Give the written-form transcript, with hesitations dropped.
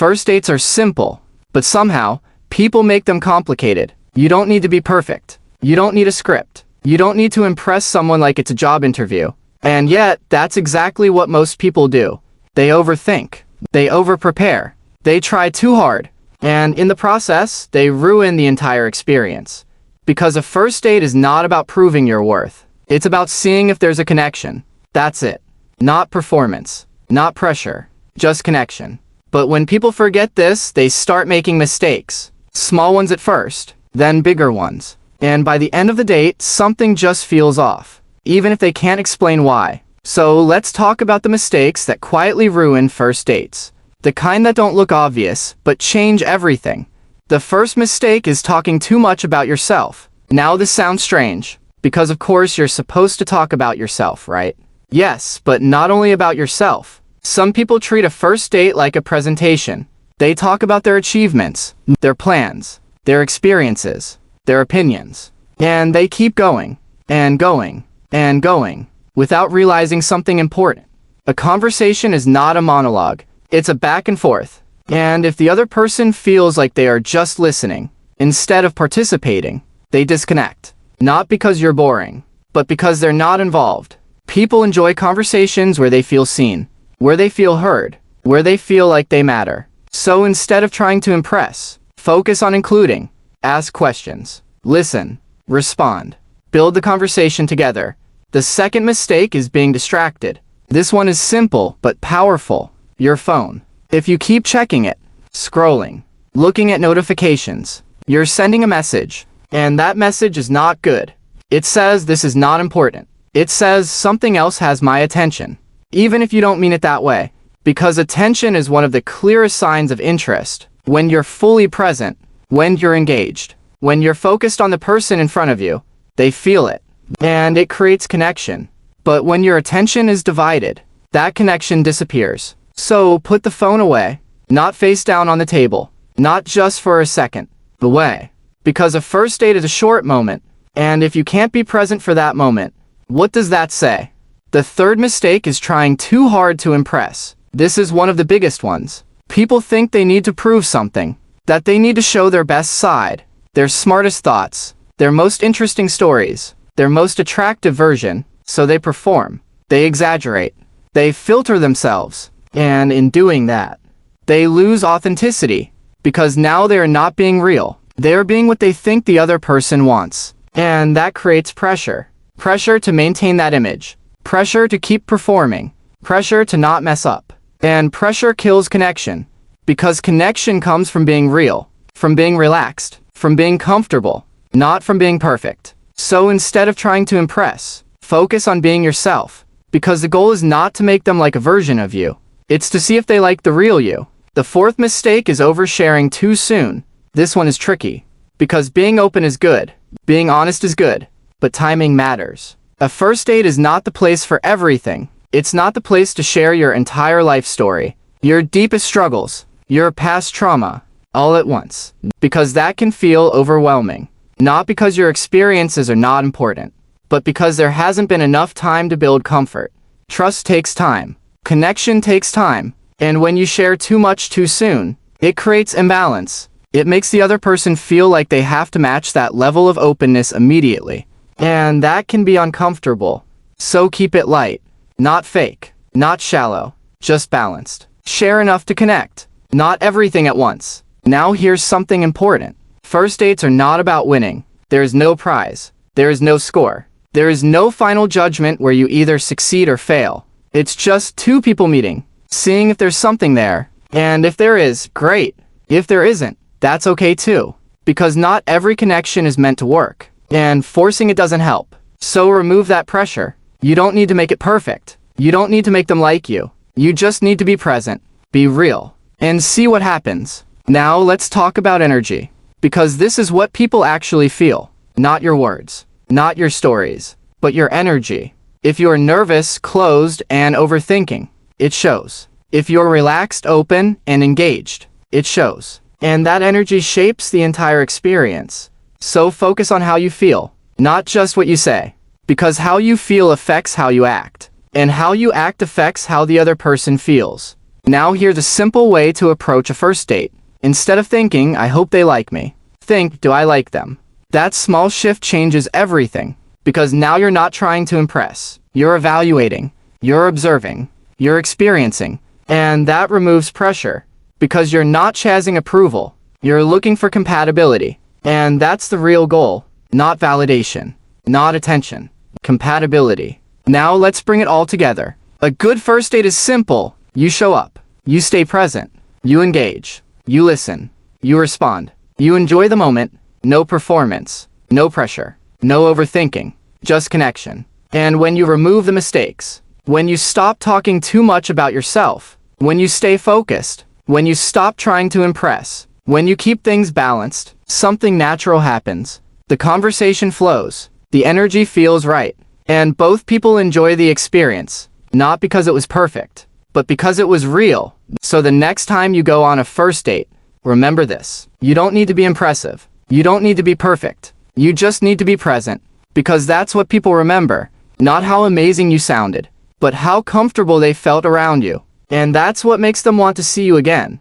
First dates are simple, but somehow, people make them complicated. You don't need to be perfect. You don't need a script. You don't need to impress someone like it's a job interview. And yet, that's exactly what most people do. They overthink. They overprepare. They try too hard. And in the process, they ruin the entire experience. Because a first date is not about proving your worth. It's about seeing if there's a connection. That's it. Not performance. Not pressure. Just connection. But when people forget this, they start making mistakes. Small ones at first, then bigger ones. And by the end of the date, something just feels off, even if they can't explain why. So let's talk about the mistakes that quietly ruin first dates. The kind that don't look obvious, but change everything. The first mistake is talking too much about yourself. Now this sounds strange, because of course you're supposed to talk about yourself, right? Yes, but not only about yourself. Some people treat a first date like a presentation. They talk about their achievements, their plans, their experiences, their opinions. And they keep going, and going, and going, without realizing something important. A conversation is not a monologue. It's a back and forth. And if the other person feels like they are just listening, instead of participating, they disconnect. Not because you're boring, but because they're not involved. People enjoy conversations where they feel seen, where they feel heard, where they feel like they matter. So instead of trying to impress, focus on including. Ask questions. Listen. Respond. Build the conversation together. The second mistake is being distracted. This one is simple but powerful. Your phone. If you keep checking it, scrolling, looking at notifications, you're sending a message, and that message is not good. It says this is not important. It says something else has my attention, even if you don't mean it that way, because attention is one of the clearest signs of interest. When you're fully present, when you're engaged, when you're focused on the person in front of you, they feel it, and it creates connection. But when your attention is divided, that connection disappears. So put the phone away, not face down on the table, not just for a second, away. Because a first date is a short moment, and if you can't be present for that moment, what does that say? The third mistake is trying too hard to impress. This is one of the biggest ones. People think they need to prove something, that they need to show their best side, their smartest thoughts, their most interesting stories, their most attractive version, so they perform. They exaggerate. They filter themselves. And in doing that, they lose authenticity, because now they are not being real. They are being what they think the other person wants. And that creates pressure. Pressure to maintain that image. Pressure to keep performing. Pressure to not mess up. And pressure kills connection. Because connection comes from being real, from being relaxed, from being comfortable, not from being perfect. So instead of trying to impress, focus on being yourself. Because the goal is not to make them like a version of you. It's to see if they like the real you. The fourth mistake is oversharing too soon. This one is tricky. Because being open is good. Being honest is good. But timing matters. A first date is not the place for everything. It's not the place to share your entire life story. Your deepest struggles. Your past trauma. All at once. Because that can feel overwhelming. Not because your experiences are not important. But because there hasn't been enough time to build comfort. Trust takes time. Connection takes time, and when you share too much too soon, it creates imbalance. It makes the other person feel like they have to match that level of openness immediately. And that can be uncomfortable. So keep it light, not fake, not shallow, just balanced. Share enough to connect, not everything at once. Now here's something important. First dates are not about winning. There is no prize. There is no score. There is no final judgment where you either succeed or fail. It's just two people meeting, seeing if there's something there. And if there is, great. If there isn't, that's okay too. Because not every connection is meant to work. And forcing it doesn't help. So remove that pressure. You don't need to make it perfect. You don't need to make them like you. You just need to be present, be real, and see what happens. Now let's talk about energy. Because this is what people actually feel. Not your words, not your stories, but your energy. If you're nervous, closed, and overthinking, it shows. If you're relaxed, open, and engaged, it shows. And that energy shapes the entire experience. So focus on how you feel, not just what you say. Because how you feel affects how you act. And how you act affects how the other person feels. Now here's a simple way to approach a first date. Instead of thinking, I hope they like me, think, do I like them? That small shift changes everything, because now you're not trying to impress. You're evaluating, you're observing, you're experiencing, and that removes pressure, because you're not chasing approval, you're looking for compatibility. And that's the real goal, not validation, not attention, compatibility. Now let's bring it all together. A good first date is simple. You show up, you stay present, you engage, you listen, you respond, you enjoy the moment, no performance, no pressure, no overthinking, just connection. And when you remove the mistakes, when you stop talking too much about yourself, when you stay focused, when you stop trying to impress, when you keep things balanced, something natural happens. The conversation flows, the energy feels right, and both people enjoy the experience, not because it was perfect, but because it was real. So the next time you go on a first date, remember this. You don't need to be impressive. You don't need to be perfect. You just need to be present, because that's what people remember. Not how amazing you sounded, but how comfortable they felt around you. And that's what makes them want to see you again.